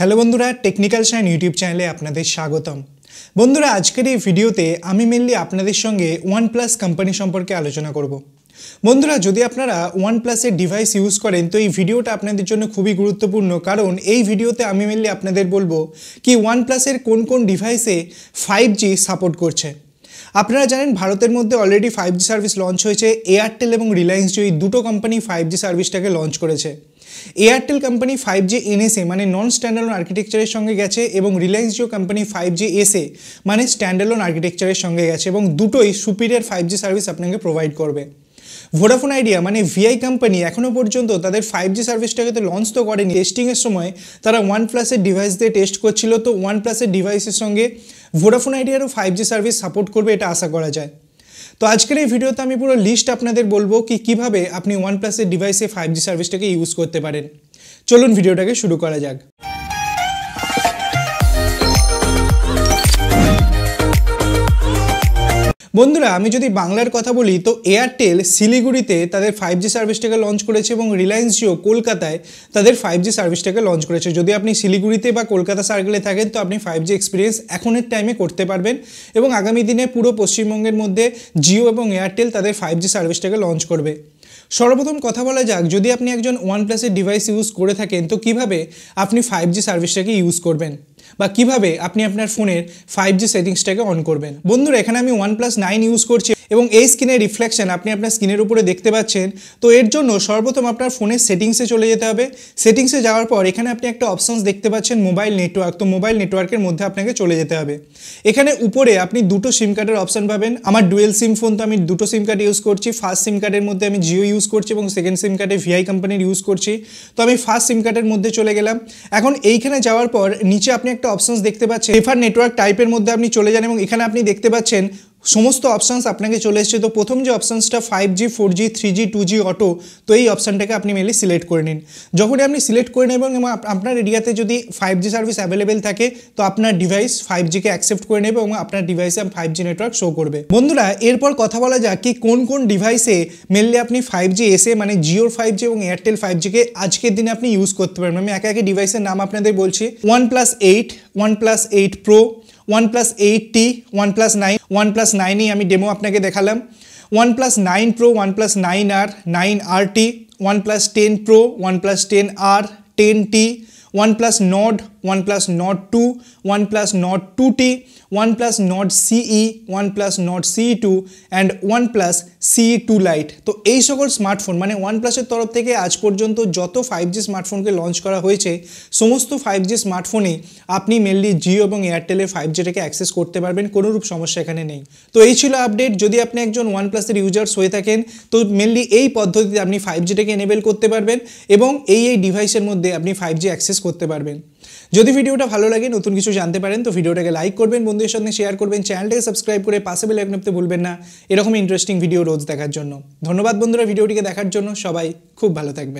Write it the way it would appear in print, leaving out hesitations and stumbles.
Hello বন্ধুরা, technical shine YouTube চ্যানেলে আপনাদের স্বাগতম। বন্ধুরা, আজকের এই ভিডিওতে আমি মেনলি আপনাদের সঙ্গে OnePlus কোম্পানি সম্পর্কে আলোচনা করব। বন্ধুরা, যদি আপনারা OnePlus-এর ডিভাইস ইউজ করেন তো এই ভিডিওটা আপনাদের জন্য খুবই গুরুত্বপূর্ণ, কারণ এই ভিডিওতে আমি মেনলি আপনাদের বলবো কি OnePlus-এর কোন কোন ডিভাইসে 5G সাপোর্ট করছে। আপনারা জানেন ভারতের মধ্যে অলরেডি 5G সার্ভিস লঞ্চ হয়েছে। এয়ারটেল এবং রিলায়েন্স জিও এই দুটো কোম্পানি 5G সার্ভিসটাকে লঞ্চ করেছে। এয়ারটেল কোম্পানি 5G NSA মানে নন স্ট্যান্ডালোন আর্কিটেকচারের সঙ্গে গেছে এবং Reliance Jio company 5G SA মানে স্ট্যান্ডালোন আর্কিটেকচারের সঙ্গে গেছে এবং দুটোই সুপিরিয়র 5G সার্ভিস আপনাকে প্রোভাইড করবে। ভোডাফোন আইডিয়া মানে VI কোম্পানি এখনও পর্যন্ত তাদের 5G সার্ভিসটাকে তো লঞ্চ তো করেনি। টেস্টিংয়ের সময় তারা OnePlus-এর ডিভাইস দিয়ে টেস্ট করছিল, তো OnePlus-এর ডিভাইসের সঙ্গে ভোডাফোন আইডিয়ারও 5G সার্ভিস সাপোর্ট করবে এটা আশা করা যায়। তো আজকের এই ভিডিওতে আমি পুরো লিস্ট আপনাদের বলবো কি কিভাবে আপনি OnePlus-এর ডিভাইসে 5G সার্ভিসটাকে ইউজ করতে পারেন। চলুন ভিডিওটাকে শুরু করা যাক। বন্ধুরা, আমি যদি বাংলার কথা বলি তো এয়ারটেল শিলিগুড়িতে তাদের 5G সার্ভিসটাকে লঞ্চ করেছে এবং রিলায়েন্স জিও কলকাতায় তাদের 5G সার্ভিসটাকে লঞ্চ করেছে। যদি আপনি শিলিগুড়িতে বা কলকাতা সার্কেলে থাকেন তো আপনি 5G এক্সপিরিয়েন্স এখনের টাইমে করতে পারবেন এবং আগামী দিনে পুরো পশ্চিমবঙ্গের মধ্যে জিও এবং এয়ারটেল তাদের 5G সার্ভিসটাকে লঞ্চ করবে। সর্বপ্রথম কথা বলা যাক, যদি আপনি একজন OnePlus-এর ডিভাইস ইউজ করে থাকেন তো কিভাবে আপনি 5G সার্ভিসটাকে ইউজ করবেন বা কিভাবে আপনি আপনার ফোনের 5G সেটিংসটাকে অন করবেন। বন্ধুরা, এখানে আমি OnePlus 9 ইউজ করছি এবং এই স্ক্রিনের রিফ্লেকশন আপনি আপনার স্ক্রিনের উপরে দেখতে পাচ্ছেন। তো এর জন্য সর্বপ্রথম আপনার ফোনের সেটিংসে চলে যেতে হবে। সেটিংসে যাওয়ার পর এখানে আপনি একটা অপশনস দেখতে পাচ্ছেন মোবাইল নেটওয়ার্ক। তো মোবাইল নেটওয়ার্কের মধ্যে আপনাকে চলে যেতে হবে। এখানে উপরে আপনি দুটো সিম কার্ডের অপশন পাবেন। আমার ডুয়েল সিম ফোন, তো আমি দুটো সিম কার্ড ইউজ করছি। ফার্স্ট সিম কার্ডের মধ্যে আমি জিও ইউজ করছি এবং সেকেন্ড সিম কার্ডে VI কোম্পানির ইউজ করছি। তো আমি ফার্স্ট সিম কার্ডের মধ্যে চলে গেলাম। এখন এইখানে যাওয়ার পর নিচে আপনি একটা অপশনস দেখতে পাচ্ছেন প্রেফার নেটওয়ার্ক টাইপের মধ্যে আপনি চলে যান এবং এখানে আপনি দেখতে পাচ্ছেন সমস্ত অপশানস আপনাকে চলে এসেছে। তো প্রথম যে অপশানসটা 5G 4G 3G 2G auto, তো এই অপশানটাকে আপনি মেনলি সিলেক্ট করে নিন। যখনই আপনি সিলেক্ট করে নেবেন এবং আপনার এরিয়াতে যদি 5G সার্ভিস অ্যাভেলেবেল থাকে তো আপনার ডিভাইস 5G-কে অ্যাকসেপ্ট করে নেবে এবং আপনার ডিভাইসে 5G নেটওয়ার্ক শো করবে। বন্ধুরা, এরপর কথা বলা যাক কি কোন কোন ডিভাইসে মেনলি আপনি 5G SA মানে জিওর 5G এবং এয়ারটেল 5G-কে আজকের দিনে আপনি ইউজ করতে পারবেন। আমি একে একে ডিভাইসের নাম আপনাদের বলছি। OnePlus 8, OnePlus 8 Pro, OnePlus 8T, OnePlus 9, OnePlus 9ই আমি ডেমো আপনাকে দেখালাম। OnePlus 9 Pro, OnePlus 9R, 9RT, OnePlus 10 Pro, OnePlus 10R, 10T, OnePlus Nord, OnePlus Nord 2, OnePlus Nord 2T, OnePlus Nord CE, OnePlus Nord CE2 and OnePlus CE2 Lite। তো এই সকল smartphone মানে OnePlus-এর তরফ থেকে আজ পর্যন্ত যত 5G স্মার্টফোনকে লঞ্চ করা হয়েছে সমস্ত 5G স্মার্টফোনে আপনি মেনলি জিও এবং এয়ারটেলের 5G-টাকে অ্যাক্সেস করতে পারবেন, কোনোরূপ সমস্যা এখানে নেই। তো এই ছিল আপডেট। যদি আপনি একজন OnePlus-এর ইউজার্স হয়ে থাকেন তো মেনলি এই পদ্ধতিতে আপনি 5G-টাকে এনেবেল করতে পারবেন এবং এই ডিভাইসের মধ্যে আপনি 5G অ্যাক্সেস করতে পারবেন। যদি ভিডিওটা ভালো লাগে, নতুন কিছু জানতে পারেন তো ভিডিওটাকে লাইক করবেন, বন্ধুদের সঙ্গে শেয়ার করবেন, চ্যানেলটাকে সাবস্ক্রাইব করে পাশে বেল আইকন টিপতে ভুলবেন না এরকম ইন্টারেস্টিং ভিডিও রোজ দেখার জন্য। ধন্যবাদ বন্ধুরা ভিডিওটিকে দেখার জন্য। সবাই খুব ভালো থাকবেন।